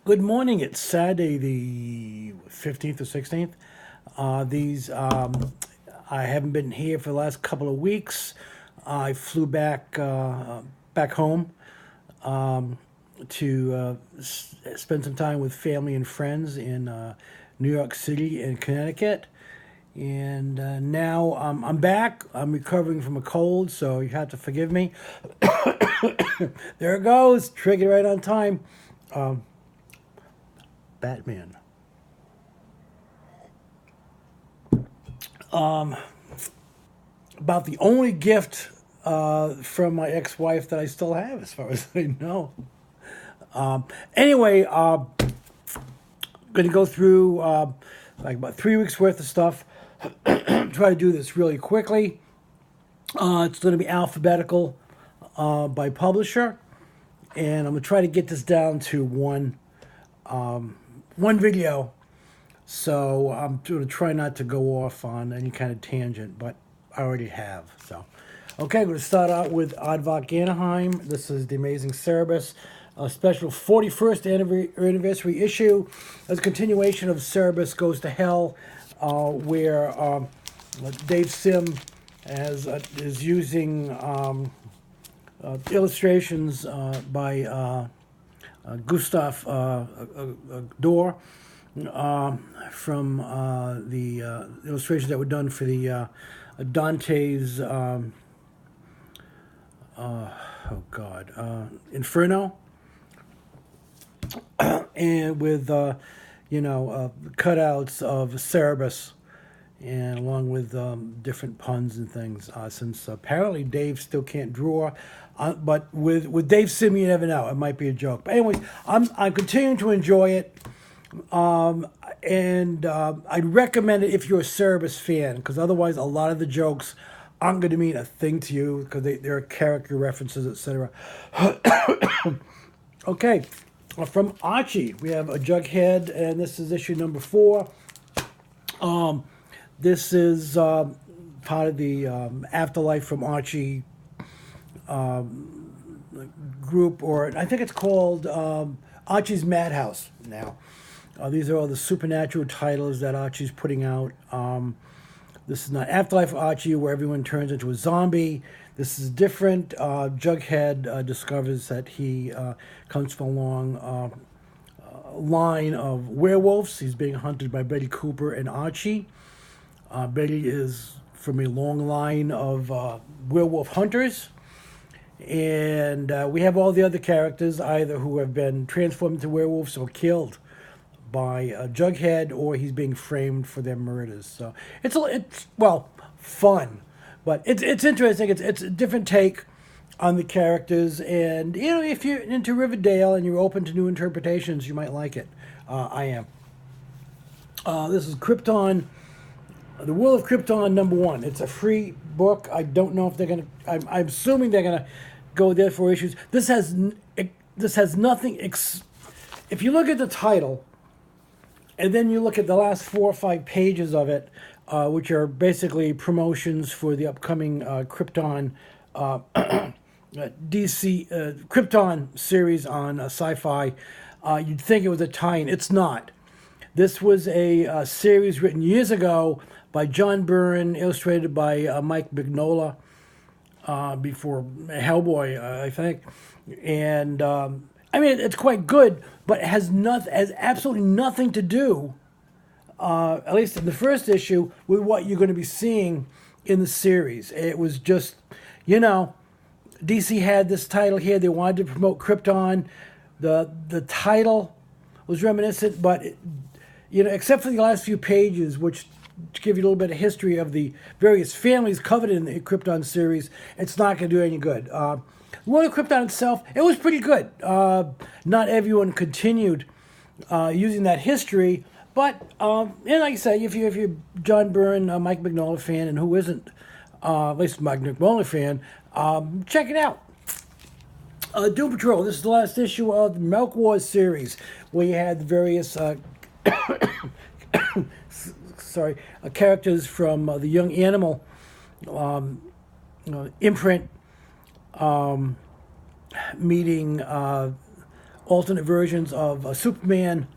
Good morning. It's Saturday, the 15th or 16th. I haven't been here for the last couple of weeks. I flew back home to spend some time with family and friends in New York City and Connecticut. And now I'm back. I'm recovering from a cold, so you have to forgive me. There it goes. Triggered right on time. Batman. About the only gift from my ex-wife that I still have, as far as I know. Anyway, going to go through like about 3 weeks worth of stuff. Try to do this really quickly. It's going to be alphabetical by publisher, and I'm going to try to get this down to one video. So I'm going to try not to go off on any kind of tangent, but I already have. So, okay, I'm going to start out with Aardvark Anaheim. This is the Amazing Cerebus, a special 41st anniversary issue. As a continuation of Cerebus Goes to Hell, where Dave Sim is using illustrations by Gustav Dorr from the illustrations that were done for the Dante's Inferno, and with cutouts of Cerebus, and along with different puns and things. Since apparently Dave still can't draw, but with Dave Sim, you never know. It might be a joke. But anyways, I'm continuing to enjoy it. And I'd recommend it if you're a Cerebus fan, because otherwise a lot of the jokes aren't going to mean a thing to you, because they're character references, etc. Okay, from Archie, we have a Jughead, and this is issue number 4. This is part of the Afterlife from Archie group, or I think it's called Archie's Madhouse now. These are all the supernatural titles that Archie's putting out. This is not Afterlife Archie, where everyone turns into a zombie. This is different. Jughead discovers that he comes from a long line of werewolves. He's being hunted by Betty Cooper and Archie. Betty is from a long line of werewolf hunters. And we have all the other characters, either who have been transformed into werewolves or killed by Jughead, or he's being framed for their murders. So it's fun, but it's interesting. It's a different take on the characters, and if you're into Riverdale and you're open to new interpretations, you might like it. I am. This is Krypton, The World of Krypton #1. It's a free book. I don't know if they're gonna. I'm assuming they're gonna go there for issues. This has nothing. If you look at the title, and then you look at the last 4 or 5 pages of it, which are basically promotions for the upcoming Krypton DC Krypton series on Sci-Fi, you'd think it was a tie-in. It's not. This was a series written years ago by John Byrne, illustrated by Mike Mignola, before Hellboy, I think. And it's quite good, but it has absolutely nothing to do, at least in the first issue, with what you're going to be seeing in the series. It was just, DC had this title here. They wanted to promote Krypton. The title was reminiscent, but except for the last few pages, which give you a little bit of history of the various families covered in the Krypton series, it's not going to do any good. World of Krypton itself, it was pretty good. Not everyone continued using that history, but like I say, if you're John Byrne, Mike Mignola fan, and who isn't, at least Mike Mignola fan, check it out. Doom Patrol. This is the last issue of the Milk Wars series, where you had the various characters from the Young Animal imprint meeting alternate versions of Superman,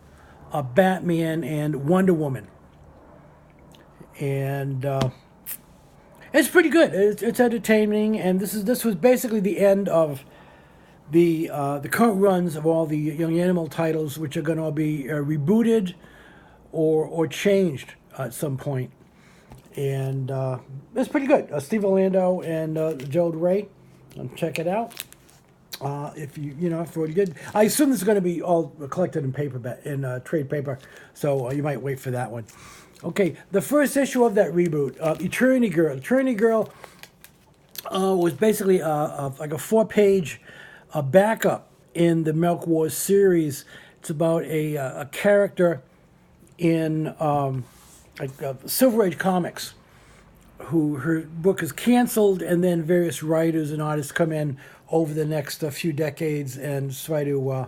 Batman, and Wonder Woman. And it's pretty good. It's entertaining, and this was basically the end of the current runs of all the Young Animal titles, which are going to be rebooted or changed at some point. And it's pretty good. Steve Orlando and Gerald Ray. Check it out. If if you're good. I assume this is going to be all collected in trade paper, so you might wait for that one. Okay, the first issue of that reboot, Eternity Girl. Eternity Girl was basically like a 4-page backup in the Milk Wars series. It's about a character in Silver Age comics who her book is canceled, and then various writers and artists come in over the next few decades and try to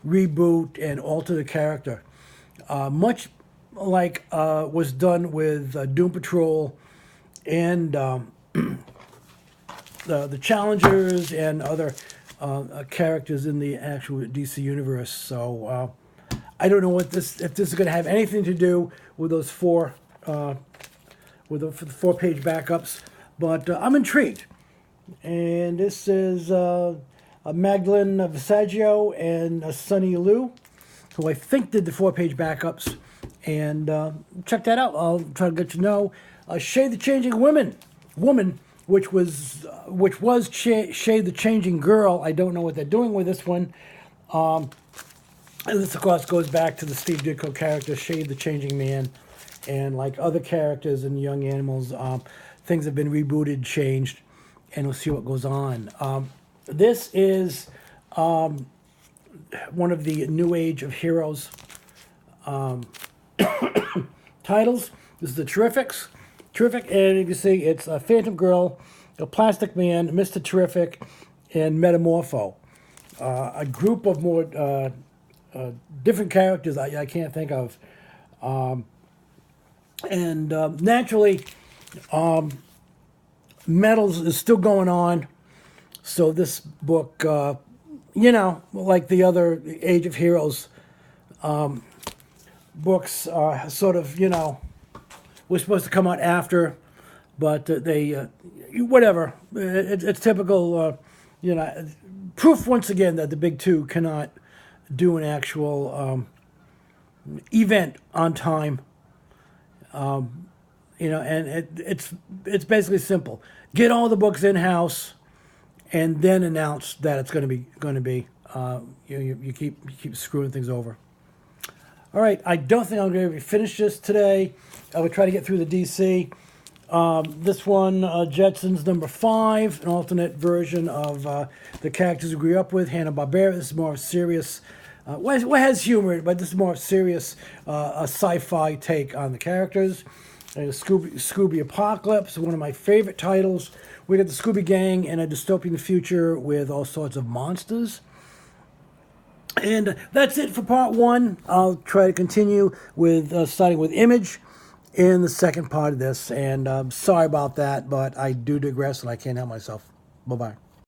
reboot and alter the character. Much like was done with Doom Patrol and the Challengers and other characters in the actual DC universe. So I don't know if this is going to have anything to do with those four with the 4-page backups, but I'm intrigued. And this is Magdalene Visaggio and Sonny Liu, who I think did the 4-page backups. And check that out. I'll try to get you to know. Shay the Changing Woman, which was Shay the Changing Girl. I don't know what they're doing with this one. And this, of course, goes back to the Steve Ditko character, Shay the Changing Man. And like other characters in Young Animals, things have been rebooted, changed, and we'll see what goes on. This is one of the New Age of Heroes titles. This is the Terrific, and you can see it's a Phantom Girl, a Plastic Man, Mr. Terrific, and Metamorpho. A group of more different characters I can't think of. And naturally, Metals is still going on. So this book, like the other Age of Heroes books, are sort of, were supposed to come out after, but they, whatever. It's typical, proof once again that the big two cannot do an actual event on time. And it's basically simple. Get all the books in house, and then announce that it's going to be. You keep screwing things over. All right, I don't think I'm going to finish this today. I will try to get through the DC. This one, Jetsons #5, an alternate version of the characters we grew up with, Hanna-Barbera. This is more serious. What has humor, but this is more serious, a sci-fi take on the characters. Scooby Apocalypse, one of my favorite titles. We got the Scooby Gang in a dystopian future with all sorts of monsters. And that's it for part 1. I'll try to continue with starting with Image in the second part of this. And sorry about that, but I do digress and I can't help myself. Bye-bye.